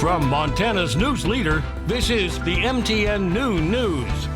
From Montana's news leader, this is the MTN Noon News.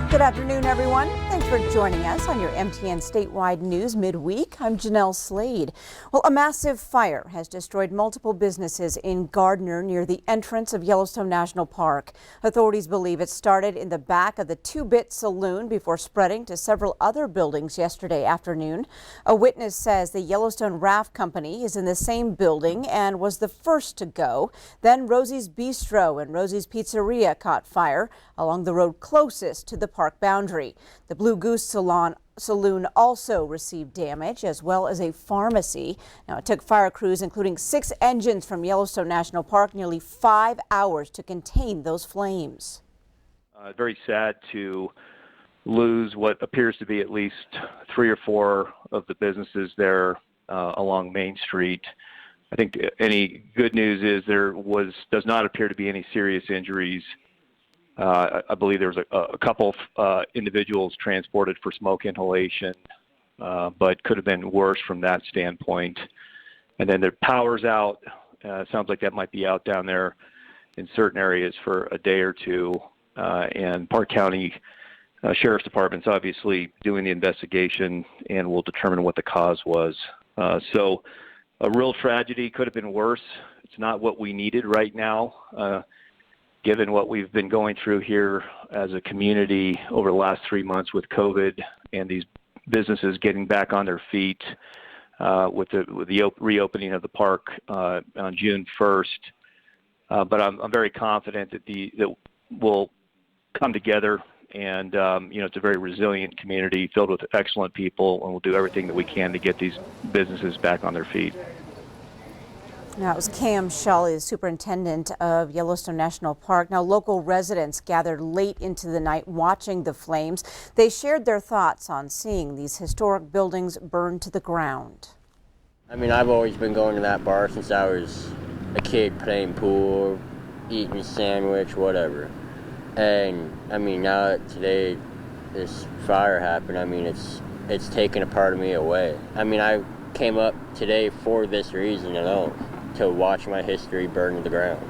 Good afternoon, everyone. Thanks for joining us on your MTN Statewide News midweek. I'm Jeanelle Slade. Well, a massive fire has destroyed multiple businesses in Gardiner near the entrance of Yellowstone National Park. Authorities believe it started in the back of the Two-Bit Saloon before spreading to several other buildings yesterday afternoon. A witness says the Yellowstone Raft Company is in the same building and was the first to go. Then Rosie's Bistro and Rosie's Pizzeria caught fire along the road closest to the park boundary. The Blue Goose Saloon also received damage, as well as a pharmacy. Now, it took fire crews, including 6 engines from Yellowstone National Park, nearly 5 hours to contain those flames. Very sad to lose what appears to be at least 3 or 4 of the businesses there along Main Street. I think any good news is does not appear to be any serious injuries. I believe there was a couple of individuals transported for smoke inhalation, but could have been worse from that standpoint. And then the power's out. Sounds like that might be out down there in certain areas for a day or two. And Park County Sheriff's Department's obviously doing the investigation and will determine what the cause was. So a real tragedy, could have been worse. It's not what we needed right now. Given what we've been going through here as a community over the last 3 months with COVID and these businesses getting back on their feet with the reopening of the park on June 1st. But I'm very confident that we'll come together and, it's a very resilient community filled with excellent people, and we'll do everything that we can to get these businesses back on their feet. Now, it was Cam Shawley, the superintendent of Yellowstone National Park. Now, local residents gathered late into the night watching the flames. They shared their thoughts on seeing these historic buildings burn to the ground. I mean, I've always been going to that bar since I was a kid, playing pool, eating a sandwich, whatever. And I mean, now that today this fire happened, I mean, it's taken a part of me away. I mean, I came up today for this reason alone, to watch my history burn to the ground.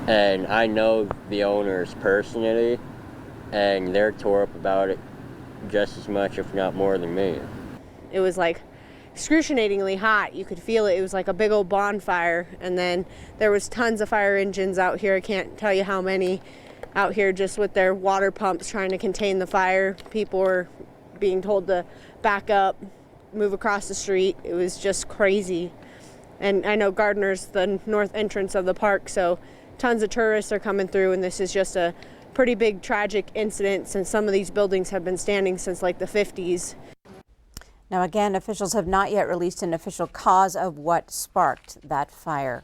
And I know the owners personally, and they're tore up about it just as much, if not more than me. It was like excruciatingly hot. You could feel it. It was like a big old bonfire. And then there was tons of fire engines out here. I can't tell you how many out here, just with their water pumps trying to contain the fire. People were being told to back up, move across the street. It was just crazy. And I know Gardiner's the north entrance of the park, so tons of tourists are coming through, and this is just a pretty big tragic incident since some of these buildings have been standing since like the 50s. Now, again, officials have not yet released an official cause of what sparked that fire.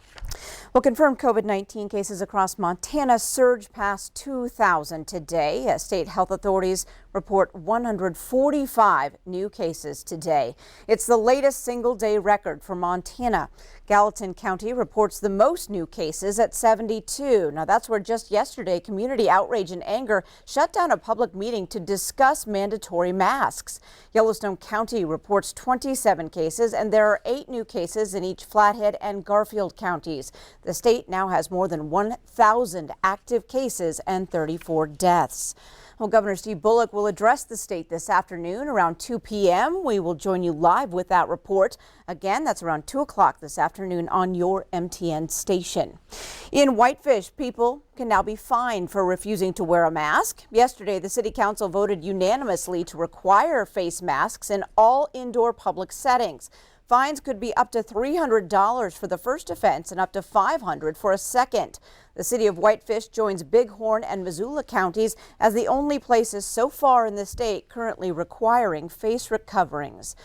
Well, confirmed COVID-19 cases across Montana surged past 2,000 today. State health authorities report 145 new cases today. It's the latest single-day record for Montana. Gallatin County reports the most new cases at 72. Now, that's where just yesterday community outrage and anger shut down a public meeting to discuss mandatory masks. Yellowstone County reports 27 cases, and there are 8 new cases in each Flathead and Garfield counties. The state now has more than 1,000 active cases and 34 deaths. Well, Governor Steve Bullock will address the state this afternoon around 2 p.m. We will join you live with that report. Again, that's around 2 o'clock this afternoon on your MTN station. In Whitefish, people can now be fined for refusing to wear a mask. Yesterday, the City Council voted unanimously to require face masks in all indoor public settings. Fines could be up to $300 for the first offense and up to $500 for a second. The city of Whitefish joins Bighorn and Missoula counties as the only places so far in the state currently requiring face coverings.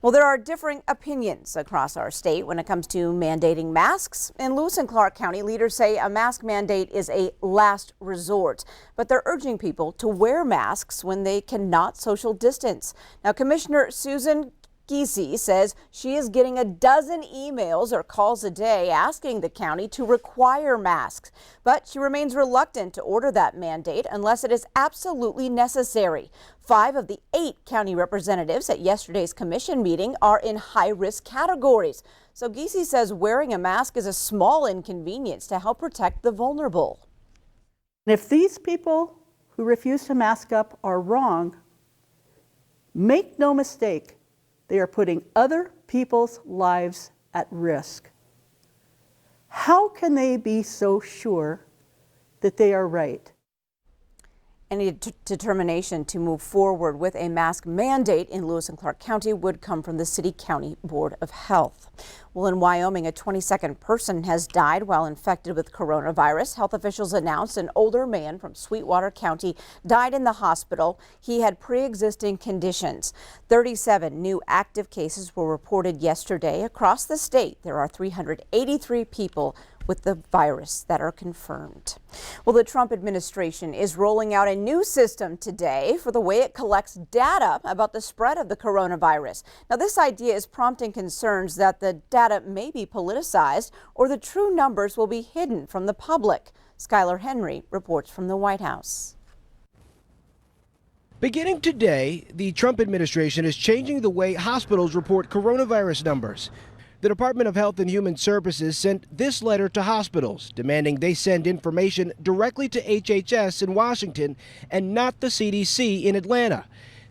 Well, there are differing opinions across our state when it comes to mandating masks. In Lewis and Clark County, leaders say a mask mandate is a last resort, but they're urging people to wear masks when they cannot social distance. Now, Commissioner Susan Giese says she is getting a dozen emails or calls a day asking the county to require masks, but she remains reluctant to order that mandate unless it is absolutely necessary. 5 of the 8 county representatives at yesterday's commission meeting are in high-risk categories. So Giese says wearing a mask is a small inconvenience to help protect the vulnerable. If these people who refuse to mask up are wrong, make no mistake, they are putting other people's lives at risk. How can they be so sure that they are right? Any determination to move forward with a mask mandate in Lewis and Clark County would come from the City-County Board of Health. Well, in Wyoming, a 22nd person has died while infected with coronavirus. Health officials announced an older man from Sweetwater County died in the hospital. He had pre-existing conditions. 37 new active cases were reported yesterday. Across the state, there are 383 people with the virus that are confirmed. Well, the Trump administration is rolling out a new system today for the way it collects data about the spread of the coronavirus. Now, this idea is prompting concerns that the data may be politicized or the true numbers will be hidden from the public. Skylar Henry reports from the White House. Beginning today, the Trump administration is changing the way hospitals report coronavirus numbers. The Department of Health and Human Services sent this letter to hospitals, demanding they send information directly to HHS in Washington and not the CDC in Atlanta.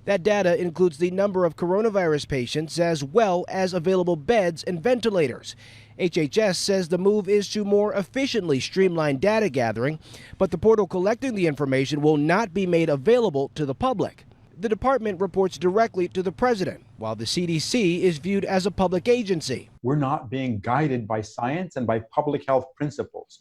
That data includes the number of coronavirus patients as well as available beds and ventilators. HHS says the move is to more efficiently streamline data gathering, but the portal collecting the information will not be made available to the public. The department reports directly to the president, while the CDC is viewed as a public agency. We're not being guided by science and by public health principles.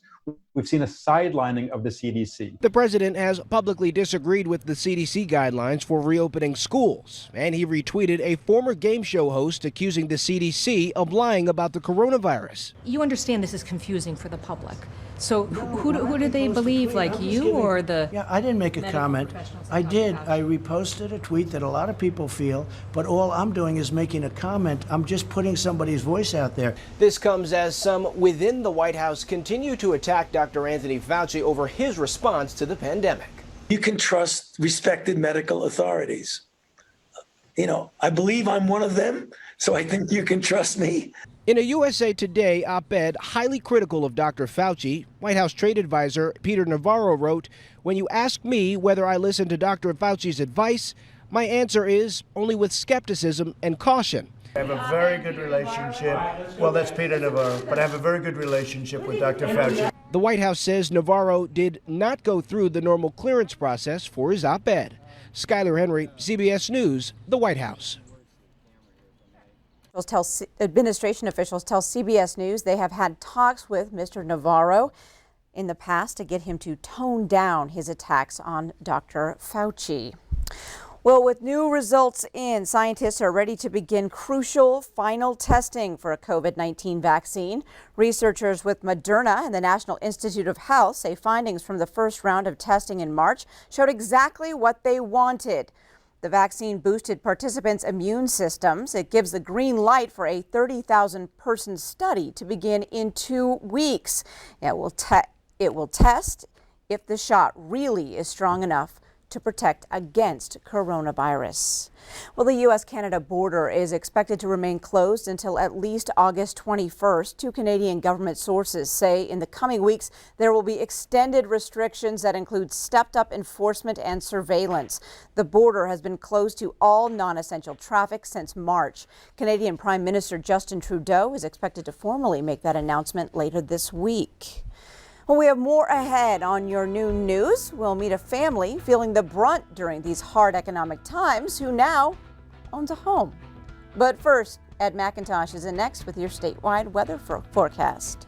We've seen a sidelining of the CDC. The president has publicly disagreed with the CDC guidelines for reopening schools, and he retweeted a former game show host accusing the CDC of lying about the coronavirus. You understand this is confusing for the public. So who do they believe, like you or the... Yeah, I didn't make a comment. I did. I reposted a tweet that a lot of people feel, but all I'm doing is making a comment. I'm just putting somebody's voice out there. This comes as some within the White House continue to attack Dr. Anthony Fauci over his response to the pandemic. You can trust respected medical authorities. You know, I believe I'm one of them, so I think you can trust me. In a USA Today op-ed highly critical of Dr. Fauci, White House trade advisor Peter Navarro wrote, "When you ask me whether I listen to Dr. Fauci's advice, my answer is only with skepticism and caution." I have a very good relationship. Well, that's Peter Navarro, but I have a very good relationship with Dr. Fauci. The White House says Navarro did not go through the normal clearance process for his op-ed. Skylar Henry, CBS News, the White House. Administration officials tell CBS News they have had talks with Mr. Navarro in the past to get him to tone down his attacks on Dr. Fauci. Well, with new results in, scientists are ready to begin crucial final testing for a COVID-19 vaccine. Researchers with Moderna and the National Institute of Health say findings from the first round of testing in March showed exactly what they wanted. The vaccine boosted participants' immune systems. It gives the green light for a 30,000-person study to begin in 2 weeks. It will test if the shot really is strong enough to protect against coronavirus. Well, the USCanada border is expected to remain closed until at least August 21st. 2 Canadian government sources say in the coming weeks there will be extended restrictions that include stepped-up enforcement and surveillance. The border has been closed to all non-essential traffic since March. Canadian Prime Minister Justin Trudeau is expected to formally make that announcement later this week. Well, we have more ahead on your noon news. We'll meet a family feeling the brunt during these hard economic times who now owns a home. But first, Ed McIntosh is in next with your statewide weather forecast.